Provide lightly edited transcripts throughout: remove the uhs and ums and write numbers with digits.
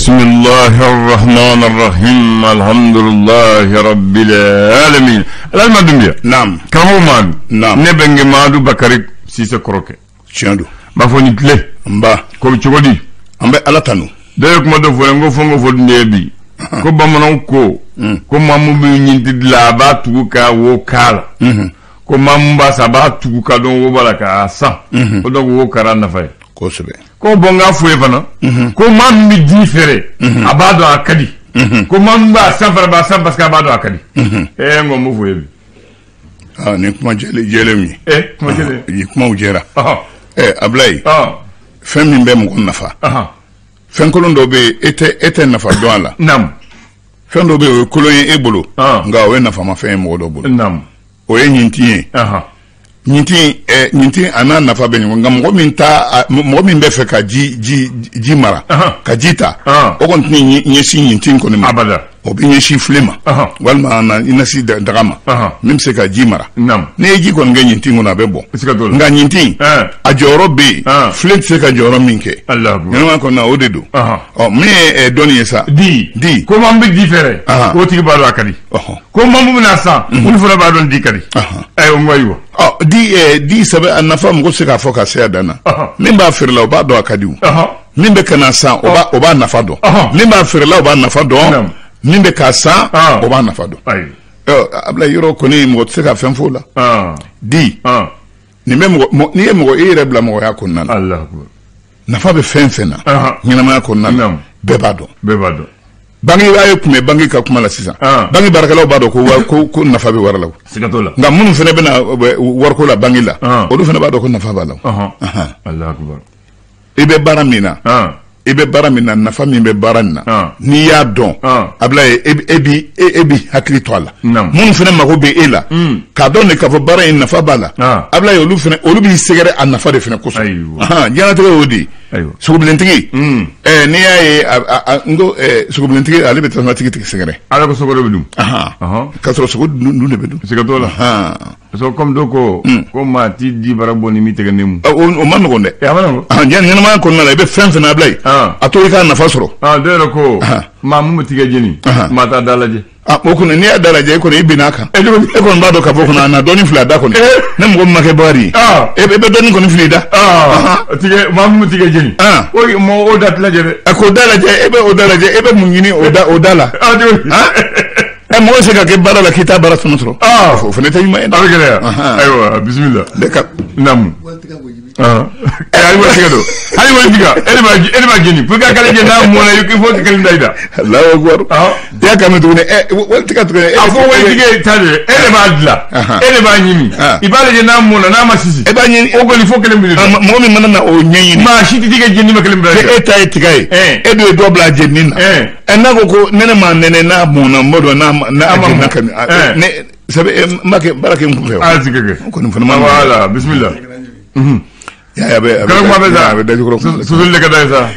Bismillahirrahmanirrahim. Alhamdulillahi Rabbil alamin. Alhamdulillah. Naam. Kamo Madu. Naam. Ne benge Madu Bakari Sise Kroke. Tiendo. Bafoni tle. Mba. Ko chogodi. Ambe alatanu. Dayo kuma do fongo fo ndebi. Ko bamanon ko. Ko mamu bi nyindi la ba tuka wo kala. Ko mamu ba saba tuka don wo baraka sa. Ko do wo kara na fay. Ko sebe. Ko bonga fuye fana ko mam mi difere abado akadi ko mam ba safara ba sam parce que abado akadi ngom mu fuye bi ni kuma jele mi kuma jele yi kuma ujera ablay fem mi be mo nafa fen ko ndo be ete nafa do ala nam fen do be ko loyen ebolo nga we nafa ma fen mo do bolo nam o ye nyinti nyinti ana nafa be ngo ngam mo min be fe ka ji mara ka jita o kon ni nyesi nyinti ko ni abada o bi nyesi flema walma na inasi drama même se ka ji mara ne ji kon nga nyinti ngona be bon nga nyinti a joro be flint se ka joro minke Allah ngama ko na odedo o me doni sa di ko mam be différé ko tigi ba do akadi ko mam bu na sa on fura ba don di kadi ay o ngoyo di sabe anafa mo se ka foka se adana min ba firla o ba do akadiu min be kana sa o ba nafa do min ba firla o ba nafa do min be ka sa o ba nafa do abla yoro ko ni mo se ka fen fola di ni mem ni mo ire bla mo ya kunnan Allah akbar nafa be fen fena nyina ma kunnan be ba do bangi ayo kume bangi ka kuma la sisan bangi barakalaw ba do ko nafa be waralaw sigatola nga mun fene bena warko la bangi la o du fene ba do ko nafa ba law Allah akbar ibe baramina nafa min be baranna ni ya don ablaye ebi hakli tola mun fene mako be ela ka don ne ka fo bara in nafa bala ablaye olu bi segere an nafa de fene kuso jana tege odi sugublentigi ni ya ye ngo sugublentigi ale be tasma tigi segere ala ko sogoro bedum ka so sugu ndu ne bedum sigatola so comme doko ko ma ti di baraboni mi tege nemu o man ngo de ya man jana ma ko na be fen fen ablaye ato ka nafa soro de ko ma mu tigi jeni mata dalaje o ko ni dalaje ko ni binaka e ko ba do ka boko na doni fla da ko ne mo make bari be doni ko ni fli da tigi ma mu tigi jeni o mo o dat la jere ko dalaje o dalaje mu ngini o dala mo se ka ke bara la kita bara sonotro fo ne tay ma en aywa bismillah de ka nam ay wa tiga do ay wa tiga ele ma geni pour ka kala je na mo na yuki fo kala ndayda Allahu akbar ya kam do ne wal tiga to ne fo wa tiga tade ele ma adla ele ma nyimi ibale je na mo na ma sisi e ba nyini o goli fo kala mbi mo mi manana o nyenyi ma shiti tiga jeni ma kala mbi e tay tiga e do dobla jeni na na ko nene ma nene na mo na modo na amana kan ne sabe make barake mu fe zikege ko ni fana wala bismillah ya be susul le kada sa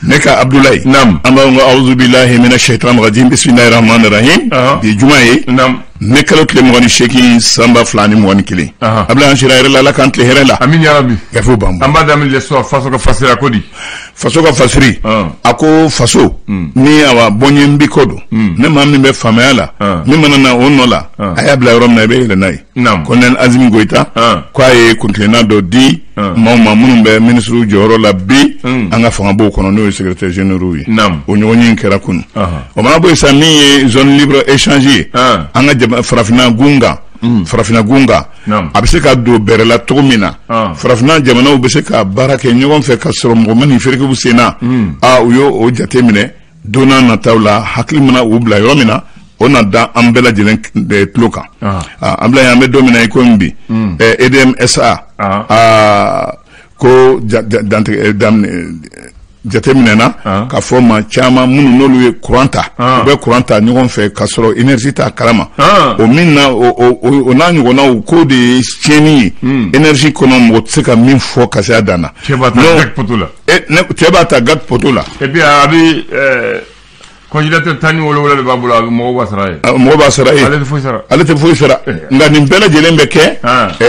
neka Abdoulaye nam amba a'udhu billahi minash shaitanir rajim bismillahir rahmanir rahim di jumaye nam nekalo kle mo ni sheki samba flani mo ni kile Abdoulaye shiraire la kan tle herela amin ya rabbi gafo bamba amba damil le so faso ka fasira kodi faso ka fasiri ako faso ni awa bonye mbikodo ne mamni be famela ni manana onola ayabla rom na be le nay konen azim goita kwaye kuntlena do di mama munum be ministru joro la bi anga fanga bo kono no secrétaire général yi o nyonyi nkera kun o ma bo sami zone libre échanger anga farafina gunga abise ka do berela togomina farafina jamana o bise ka barake nyogon fe ka soro mo mani ferke bu sena uyo o jatemine dona na tawla hakli mana ubla yomina ona da ambela jelen de tloka ambla ya me domina ko mbi EDMSA ko jatemine na ka forma chama munu nolu ye kuranta be kuranta nyogon fe ka soro energy ta kalama o minna o na nyogona ko de cheni energy kono mo tseka min fo ka sa dana tebata gat potula et puis abi congélateur tani wala le babula mo basaraye ale te fo sara nga nim bela jelembe ke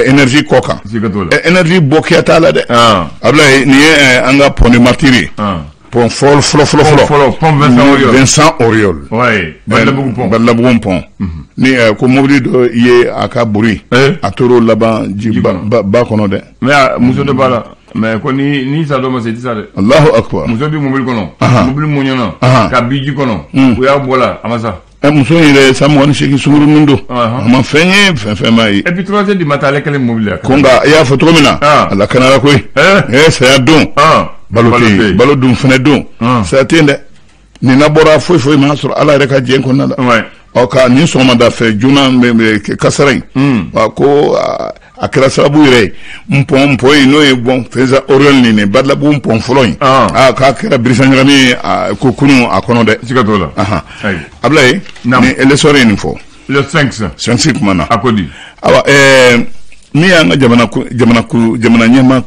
energy koka energy bokia tala de abla ni anga pone martiri pont folo pont Vincent Auriol ouais Badlabugu pont ni ko mobili do ye aka buri a toro laban ji ba kono de mais muso de bala mais ko ni sa do ma c'est ça de Allahu akbar muso bi mobili kono mobili munyona ka biji kono o ya bola amasa muso yɛrɛ samɔgɔni segi sunguru nundo a ma fɛn ye fɛn ma ye et puis 3 heures du matin ale kelen mobili ko nka i y'a fɔ cogo min na ala kanara koyi saya don balo dun fɛnɛ don saya tɛ yen dɛ nin na bɔra foyi ma sɔrɔ ala yɛrɛ ka diɲɛ kɔnɔna la ɔ ka nin sɔgɔmada fɛ joona kasara in ko a kɛra sababu yɛrɛ mpɔn ye n'o ye Vincent Auriol nin Badlabugu mpɔn fɔlɔ in k'a kɛra Birisa Ɲagami ko kunun a kɔnɔ dɛ siga t'o la Ablaye ni élection ye nin fɔ le 5 kuma na a ko di awa min y'an ka jamana ɲɛmaa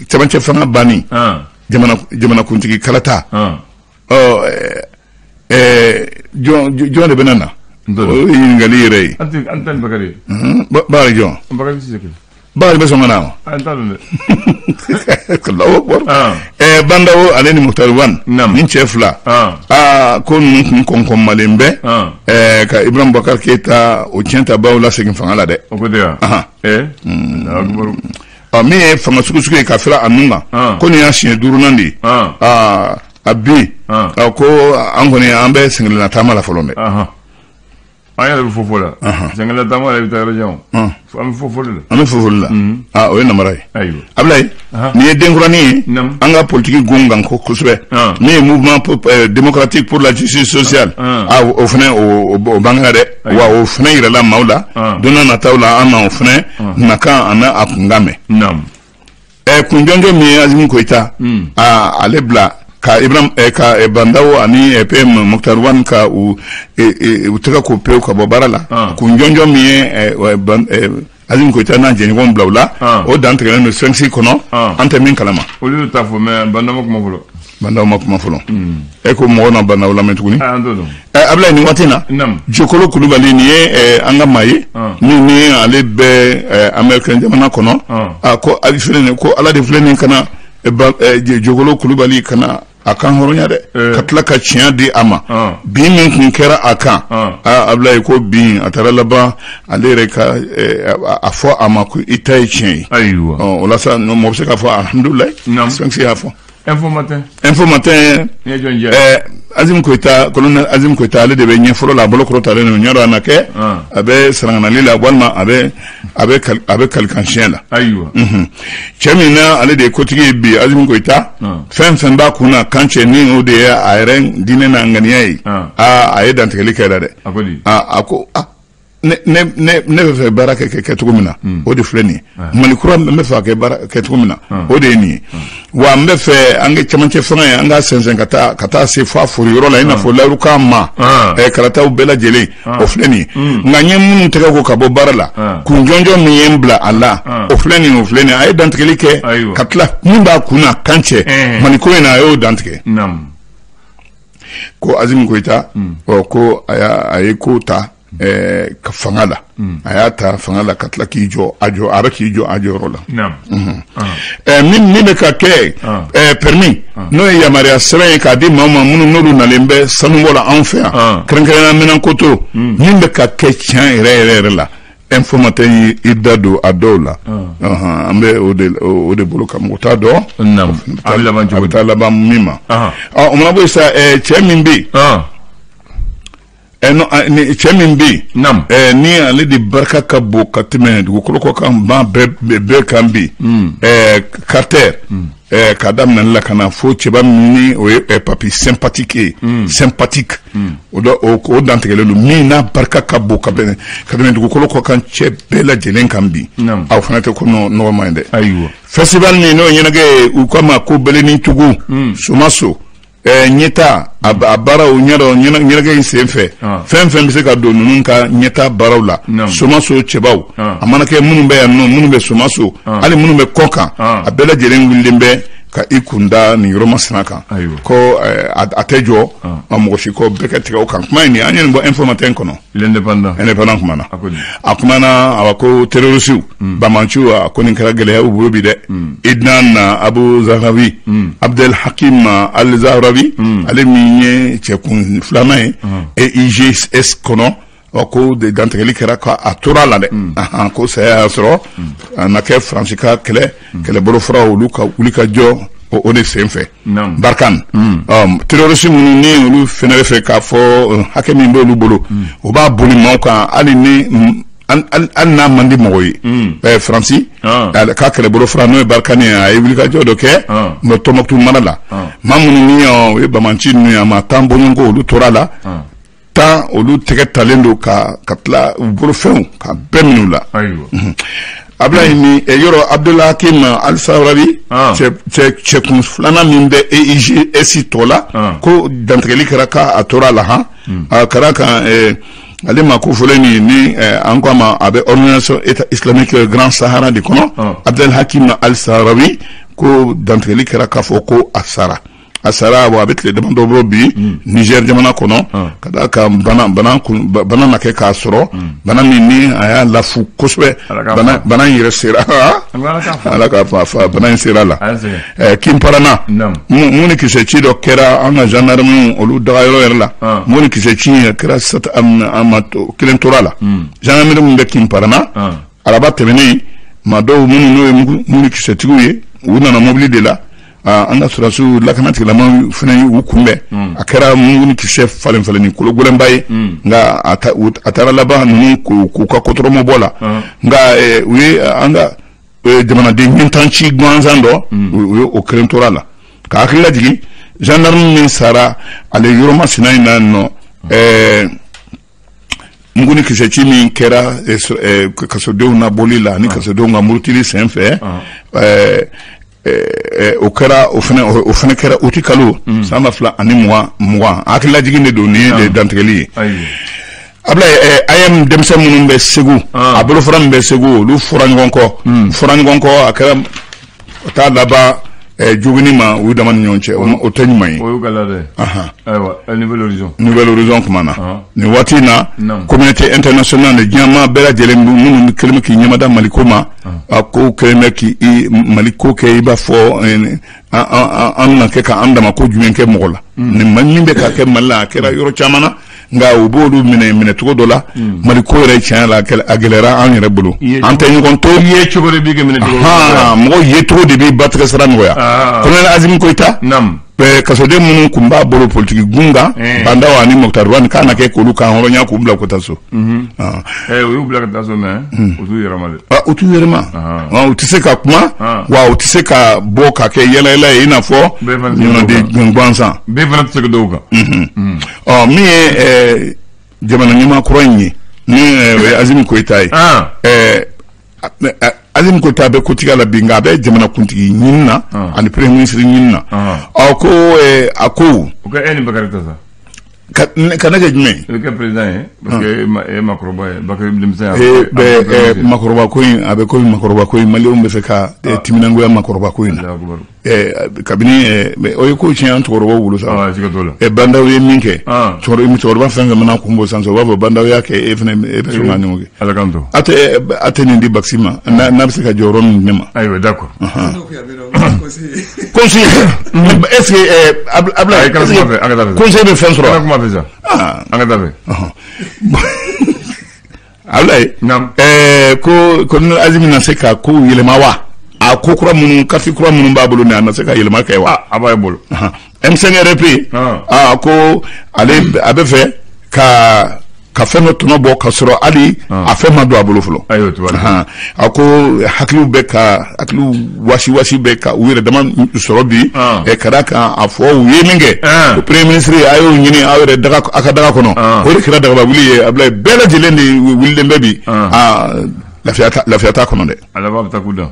cɛmancɛ fanga banni jamana kuntigi kalata jɔn de bɛ na o ye ɲininkali yɛrɛ ye an tɛ Bakari Bakari jɔn Bakari bɛ sɔn ka na wa an t'a dɔn dɛ Bandawo ale ni Mukutari Wan ni cɛ fila ko ninnu kun kɔnkɔnmalen bɛ ka Ibrahim Boubacar Keita o tiɲɛtabaw lasegin fanga la dɛ o ko de wa min ye fanga sugu ye ka fira a nun kan ko nin y'a siɲɛ 5nan de ye a bi ko an kɔni an bɛ sɛngɛlɛnna taama la fɔlɔ dɛ an yɛrɛ bɛ fofo la sɛngɛlɛnna taama yɛrɛ bɛ taa yɔrɔ jan an bɛ fofoli la o ye namara ye Ablaye nin ye denkuranin ye an ka politiki gon kan kosɛbɛ min ye mouvement démocratique pour la justice sociale o fɛnɛ o bangera dɛ wa o fɛnɛ yirala maaw la don n'a nataw la an na o fɛnɛ nakan a n'a kunkan mɛn kunjɔnjɔ min ye Azimi Koyita ale bila ka Ibrahim ka Bandawo ani PM Mukutari Wan ka u tɛgɛ ko pewu ka bɔ baara la kunjɔnjɔ min ye Azimi Koyita n'a jɛɲɔgɔn bila u la o dan tigɛlen don 5 kɔnɔ an tɛ min kalama olu t'a fɔ mais Bandawo ma kuma fɔlɔ e ko mɔgɔ na Bandawo lamɛn tuguni Ablaye nin waati na Jokolo Kulubali nin ye an ka maa ye min ni ale bɛ Américain jamana kɔnɔ ko ala de filɛ nin kana Jokolo Kulubali kana a kan hɔrɔnya dɛ ka tila ka tiɲɛ di a ma bin min kun kɛra a kan Ablaye ko bin a taara laban ale yɛrɛ ka a fɔ a ma ko i ta ye tiɲɛ ye ayiwa o la sa mɔgɔ bɛ se k'a fɔ alhamdulilayi Sɛnksi y'a fɔ Info Matin Azimi Koyita colonel Azimi Koyita ale de bɛ ɲɛfɔlɔ la a bolo kɔrɔtalen don ɲɔdɔ a na kɛ a bɛ saranganali la walima a bɛ kalikansiɲɛ la cɛ min na ale de ye kotigi ye bi Azimi Koyita fɛn fɛn b'a kun na kan cɛ ni o de ye a yɛrɛ diinɛ n'a ŋaniya ye a ye dantigɛli kɛra dɛ a ko ne bɛ fɛ baara kɛ cogo min na o de filɛ nin ye Mali kura n bɛ fɛ kɛ baara kɛ cogo min na o de ye nin ye wa n bɛ fɛ an ka cɛmancɛ fanga ye an ka sɛnsɛn ka taa se fo a foro yɔrɔ la i n'a fɔ layirukan ma karataw bɛɛ lajɛlen o filɛ nin ye nka n ye minnu tɛgɛ ko ka bɔ baara la kun jɔnjɔn min ye n bila a la o filɛ nin a ye dantigɛli kɛ ka tila min b'a kun na kan cɛ Mali ko in na a y'o dantigɛ ko Azimi Koyita ko a ye ko ta ka fanga la a y'a ta fanga la ka tila k'i jɔ a bɛ k'i jɔ a jɔyɔrɔ la min bɛ ka kɛ permis n'o ye yamaruya sɛbɛn ye k'a di maa ma minnu n'olu nalen bɛ sanubɔ la anw fɛ yan kɛrɛnkɛrɛnnenya minɛnkoto min bɛ ka kɛ tiɲɛ yɛrɛ la Info Matin i da don a dɔw la an bɛ o de bolo ka mɔgɔ t'a dɔn a bɛ taa laban min ma o mana bɔ yen sa cɛ min bɛ yen cɛ min bɛ yen ni ale de barika ka bon ka tɛmɛ dugukolo kɔ kan ban bɛɛ kan bi Carter k'a daminɛ la ka na fo cɛba min ni o ye papi sympathique o dantigɛlen don min n'a barika ka bon ka tɛmɛ dugukolo kɔ kan cɛ bɛɛ lajɛlen kan bi aw fana tɛ ko nɔgɔma ye dɛ festival min n'o ɲɛnajɛ u k'a ma ko Bɛlɛni Tugu Somaso ɲɛta a baaraw ɲɛnajɛ in sen fɛ fɛn fɛn bɛ se ka don ninnu ka ɲɛta baaraw la Somaso cɛbaw a mana kɛ minnu bɛ yan nɔ minnu bɛ Somaso hali minnu bɛ kɔ kan a bɛɛ lajɛlen wulilen bɛ ka i kunda nin yɔrɔ masina kan ko a tɛ jɔ mɔgɔ si ko bɛɛ ka tigɛ o kan kuma in an ye nin bɔ informateur in kɔnɔ indépendant kumana a kumana a ko terroriste bamanciw a ko nin kɛra gɛlɛya u bolo bi dɛ Idnan Abu Zahrawi Abdel Hakim Al Zahrawi ale min ye cɛkun filanan ye IGS kɔnɔ ko dantigɛli kɛra a tora la dɛ ko saya y'a sɔrɔ a na kɛ Faransi ka kɛlɛbolo fɔra olu ka wuli ka jɔ o de sen fɛ Barkhane terroriste minnu ni olu fɛnɛ bɛ fɛ k'a fɔ hakɛ min b'olu bolo o b'a boli maaw kan hali n'a man di mɔgɔ ye Faransi ka kɛlɛbolo fɔra n'o ye Barkhane ye a ye wuli ka jɔ dɔ kɛ Tɔnbukutu mara la maa minnu ni o ye Bamanci ninnu ye a ma kan bɔɲɔgɔnko olu tora la tan olu tɛgɛ talen don ka tila u bolo fɛnw ka bɛɛ minɛ u la Ablaye ni yɔrɔ Abdel Hakim Al Zahrawi cɛkun filanan min bɛ EIGS tɔ la ko dantigɛli kɛra k'a tora la a kɛra kan ale ma ko fɔlen ni an ko a ma a bɛ organisation État islamique Grand Sahara de kɔnɔ Abdel Hakim Al Zahrawi ko dantigɛli kɛra k'a fɔ ko a sara a bɛ tile damadɔ bɔ bi Niger jamana kɔnɔ ka da kan bana na kɛ k'a sɔrɔ bana min ni a y'a lafu kosɛbɛ bana in yɛrɛ sera ala ka fa bana in sera la Kinparana mun ni kisɛ ci dɔ kɛra an ka gendarme olu dagayɔrɔ yɛrɛ la mun ni kisɛ ci kɛra kelen tora la gendarmerie mun bɛ Kinparana araba tɛmɛnen maa dɔw minnu n'o ye mun ni kisɛtigiw ye u nana mobili de la an ka sɔrɔsiw lakanatigilama fana y'u kunbɛn a kɛra mun ni kisɛ falen ni kolo gɛlɛnba ye nka a taara laban ninnu k'u ka kɔtɔrɔmɔ bɔ la nka u ye an ka jamanaden ɲɛntanci gansan dɔ u ye o kelen tora la ka hakili lajigi gendarme min sara ale yɔrɔ masina in na nɔ muguni kisɛci min kɛra kasodenw na boli la ni kasodenw ka murutili sen fɛ o kɛra o fana kɛra o ti kalo san 2020 hakili lajigin de don ni de dantigɛli ye Ablaye ayam denmisɛn minnu bɛ Segu a bolofara min bɛ Segu olu fɔra ɲɔgɔn kɔ a kɛra o t'a laban juguni ma u dama ni ɲɔgɔn cɛ o tɛ ɲuman ye o y'u kala dɛ ayiwa Nouvelle Horizon kuma na nin waati na communauté internationale de diɲɛma bɛɛ lajɛlen minnu kɛlen bɛ k'i ɲɛmada Maliko ma a ko kɛlen bɛ k'i Maliko kɛ i b'a fɔ an na kɛ k'an dama ko jumɛn kɛ mɔgɔ la nin min bɛ ka kɛ Mali la a kɛra yɔrɔ caman na nka u b'olu minɛ cogo dɔ la Maliko yɛrɛ tiɲɛ la a gɛlɛyara an yɛrɛ bolo an tɛ ɲɔgɔn to ye cogo de b'i kɛ minɛ cogo mɔgɔ ye cogo de b'i ba tigɛ sira nɔgɔya Colonel Azimi Goïta kasoden minnu kun b'a bolo politiki gunga Bandaw ani Moktar Rouane k'a na kɛ k'olu kan hɔrɔnya k'u bila ka taa so u y'u bila ka taa so mais u t'u yɛrɛma dɛ u t'u yɛrɛma u tɛ se ka kuma wa u tɛ se ka bɔ ka kɛ yɛlɛyɛlɛ ye i n'a fɔ ɲɔnɔden gansan bɛɛ fana tɛ se ka dɔw kan min ye jamana ɲɛmaa kɔrɔ in ye ni o ye Azimi Goïta ye Azimi Goïta bɛ kotigiya la bi nka a bɛ jamana kuntigi ɲini na ani premier ministre ɲini na ko a ko o ka e ni Bakari ta sa ka ne kɛ jumɛn o kɛ président ye parce que e makɔrɔba ye Bakari denmisɛn makɔrɔba ko in a bɛ komi makɔrɔba ko in Maliyɛnw bɛ fɛ ka timinangoya makɔrɔba ko in na kabini o ye ko tiɲɛ an cɛkɔrɔbaw bolo sa Bandaw ye min kɛ cɛkɔrɔba fɛn fɛn mana kun bɔ sanfɛ u b'a fɔ Bandaw y'a kɛ e bɛ sɔn ka ɲɔgɔn kɛ a tɛ nin di Baxi ma n'a bɛ se ka jɔyɔrɔ min di ne ma ayiwa d'accord conseil est-ce que Ablaye conseil bɛ fɛn sɔrɔ kuma fɛ sa an ka taa fɛ Ablaye ko Colonel Azimi na se ka ko yɛlɛma wa a ko kura minnu kati kura minnu b'a bolo a na se ka yɛlɛma kɛ wa a b'a bolo M5RP ko ale a bɛ fɛ ka fɛn dɔ tɔnɔ bɔ ka sɔrɔ hali a fɛn ma don a bolo fɔlɔ a ko hakiliw wasi bɛ ka u yɛrɛ dama sɔrɔ bi ka da kan a fɔ u ye min kɛ o premier ministre a y'o ɲini aw yɛrɛ a ka daga kɔnɔ o de kɛra dagaba wuli ye Ablaye bɛɛ lajɛlen de wulilen bɛ bi lafiya t'a kɔnɔ dɛ ala b'a bɛ taa k'u dan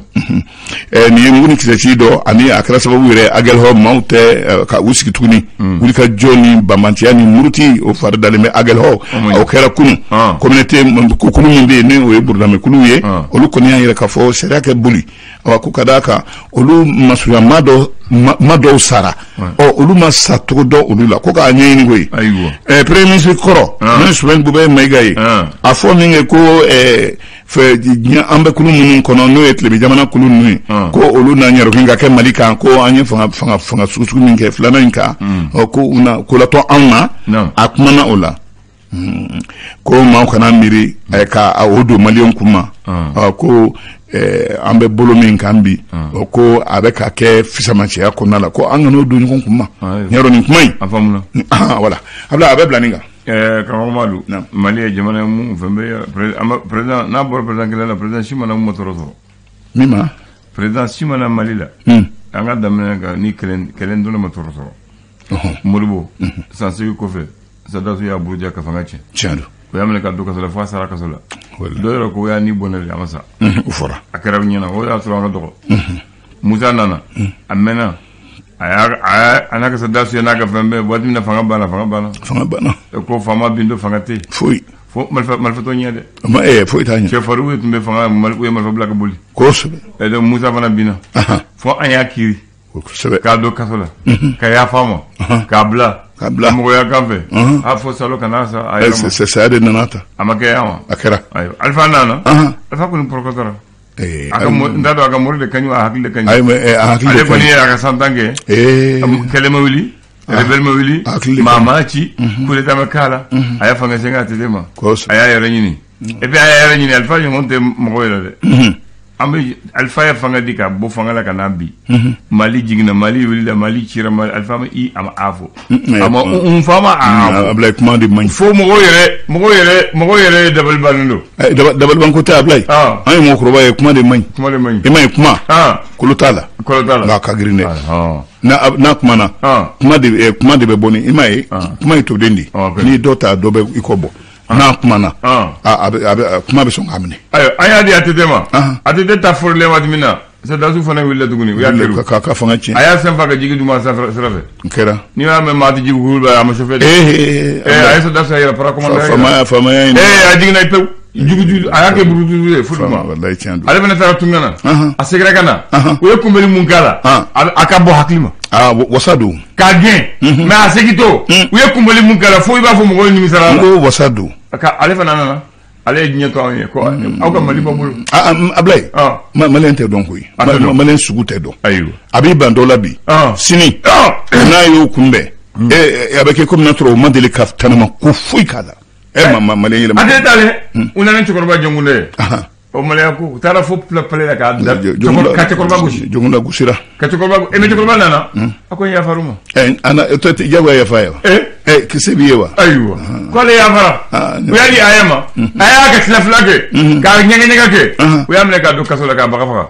nin ye muguni kisɛci dɔ ani a kɛra sababu yɛrɛ Aguelhor maaw tɛ ka u sigi tuguni wuli ka jɔ ni banbantiya ni muruti o fari dalen bɛ Aguelhor o kɛra kunun communauté kulu min bɛ yen ni o ye Burudamekulu ye olu kɔni y'a yɛrɛ k'a fɔ sariya kɛ boli ko ka d'a kan olu masurunya maa dɔ ma dɔw sara olu ma sa cogo dɔ olu la ko k'a ɲɛɲini koyi premier ministre kɔrɔ n'o Souleymane Bouba Maïga ye a fɔ min kɛ ko fɛ an bɛ kulu minnu kɔnɔ n'o ye tilebin jamana kulu ninnu ye ko olu n'a ɲɛrɔkin ka kɛ Mali kan ko an ye fanga sugu min kɛ filanan in kan ko latɔ anw na a kumana o la ko maaw kana miiri ka o don maliyɛnw kun ma ko an bɛ bolo min kan bi ko a bɛ ka kɛ fisamacɛya kɔnɔna la ko an kan'o don ɲɔgɔn kun ma ɲɛrɔ nin kuma in voilà a bɛ bila nin kan karamɔgɔ Madu Mali ye jamana mun fɛn bɛ président n'a bɔra président kelen la président si mana mun ma tɔɔrɔ sɔrɔ min ma président si mana Mali la an ka daminɛ kan ni kelen dɔrɔn ma tɔɔrɔ sɔrɔ Modibo san segin kɔfɛ Sadasu y'a buruja ka fanga tiɲɛ don o y'a minɛ ka don kaso la fo a sara kaso la dɔ yɛrɛ ko o y'a ni bɔnɛ de a ma sa o fɔra a kɛra ɲɛna o y'a sɔrɔ an ka dɔgɔ Musa nana a mɛnna a n'a ka Sadasu ye n'a ka fɛn bɛɛ waati min na fanga banna ko faama bin do fanga tɛ foyi fo marifatɔ ɲɛ dɛ foyi t'a ɲɛ cɛ Faru tun bɛ fanga u ye marifa bila ka boli kosɛbɛ donc Musa fana binna fo an y'a kiiri k'a don kaso la ka yafa ma k'a bila mɔgɔya kan fɛ a fɔ salo kana sa a yɛrɛ ma saya de nana ta a ma kɛ yan wa a kɛra Alifa nana Alifa kɔni pɔrɔkɔtɔra n t'a dɔn a ka mori de kaɲi a hakili de kaɲi ale kɔni ye a ka 100 ans kɛ kɛlɛ ma wuli rebelle ma wuli maa ma ci coup d'état ma k'a la a y'a fanga segin a tɛ ma a y'a yɛrɛ ɲini et puis a y'a yɛrɛ ɲini Alifa ɲɔgɔn tɛ mɔgɔ yɛrɛ dɛ an bɛ Alifa ye fanga di ka bɔ fanga la ka n'a bi Mali jiginna Mali wulila Mali cira Mali Alifa ma a fɔ a ma fa ma a Ablaye kuma de man ɲi fo mɔgɔw yɛrɛ dabalibannen don dabaliban ko tɛ Ablaye an ye mɔgɔkɔrɔba ye kuma de man ɲi i ma ye kuma kolo t'a la nka a ka girin dɛ n'a kumana kuma de bɛ bɔ ni i ma ye kuma ye toden de n'i dɔ ta dɔ bɛ i kɔ bɔ n'a kumana kuma bɛ sɔn k'a minɛ an y'a di ATT ma ATT ta fɔrilen waati min na Sadasu fana wulila tuguni u y'a kɛru ka fanga tiɲɛ a y'a sen fa ka jigi d'u ma sira fɛ kɛra n'i y'a mɛn maa tɛ jigi kulu a ma chauffeur de a ye Sadasu yɛrɛ para commandant faamaya in a jiginna pewu juguju a y'a kɛ burututu ye fo duguma ale fana taara tunga na a seginna ka na u ye kunbɛli mun k'a la a ka bɔ hakili ma wasa don k'a gɛn mais a segintɔ u ye kunbɛli mun k'a la fo i b'a fɔ mɔgɔw nimisara la ko wasa don ale fana nana ale ye diɲɛ to anw ye ko aw ka Mali b'a bolo Ablaye Maliyɛn tɛ dɔn koyi Maliyɛn sugu tɛ dɔn a b'i ban dɔ la bi sini n'a y'o kunbɛn a bɛ kɛ komi n'a sɔrɔ o ma deli ka tanama ko foyi k'a la Maliyɛn yɛlɛma a tɛ taa dɛ u nana cɛkɔrɔba jɔnkun dɛ o Maliyɛn ko u taara fo palais la ka cɛkɔrɔba gosi jɔnkun la gosira ka cɛkɔrɔba mais cɛkɔrɔba nana a ko n yafar'u ma jagoya yafa ye wa kisɛ b'i ye wa ayiwa k'ale yafara u y'a di a ye ma a y'a kɛ tila fila kɛ k'a ɲɛgɛɲɛgɛ kɛ u y'a minɛ k'a don kaso la k'a bagafaga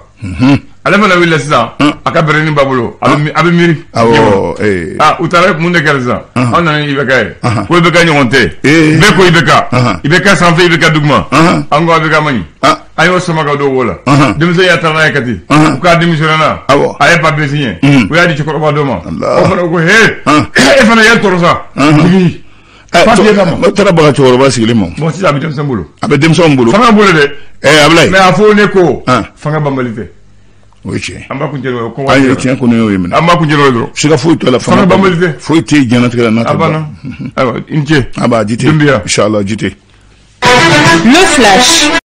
ale fana wulila sisan a ka bɛrɛnin b'a bolo a bɛ miiri u taara mun de kɛra sisan an nana IBK ye ko IBK ɲɔgɔn tɛ bɛɛ ko IBK sanfɛ IBK duguma an ko IBK ma ɲi an y'o sama ka don o la denmisɛn y'a taara n'a ye kati u k'a démissionné na a ye papier signé u y'a di cɛkɔrɔba dɔ ma o fana ko e fana y'e tɔɔrɔ sa papier kama o taara baga cɛkɔrɔba sigilen ma bon sisan a bɛ denmisɛn bolo fanga bolo dɛ Ablaye mais a fɔ ne ko fanga banbali tɛ o ye tiɲɛ an b'a kuncɛ n'o ye ko ayi tiɲɛ kɔni y'o ye minɛ an b'a kuncɛ n'o ye dɔrɔn siga foyi t'o la fanga banbali tɛ foyi tɛ diɲɛlatigɛ la n'a tɛ ban ayiwa i ni ce a b'a jite Dumbuya inchallah jite le flash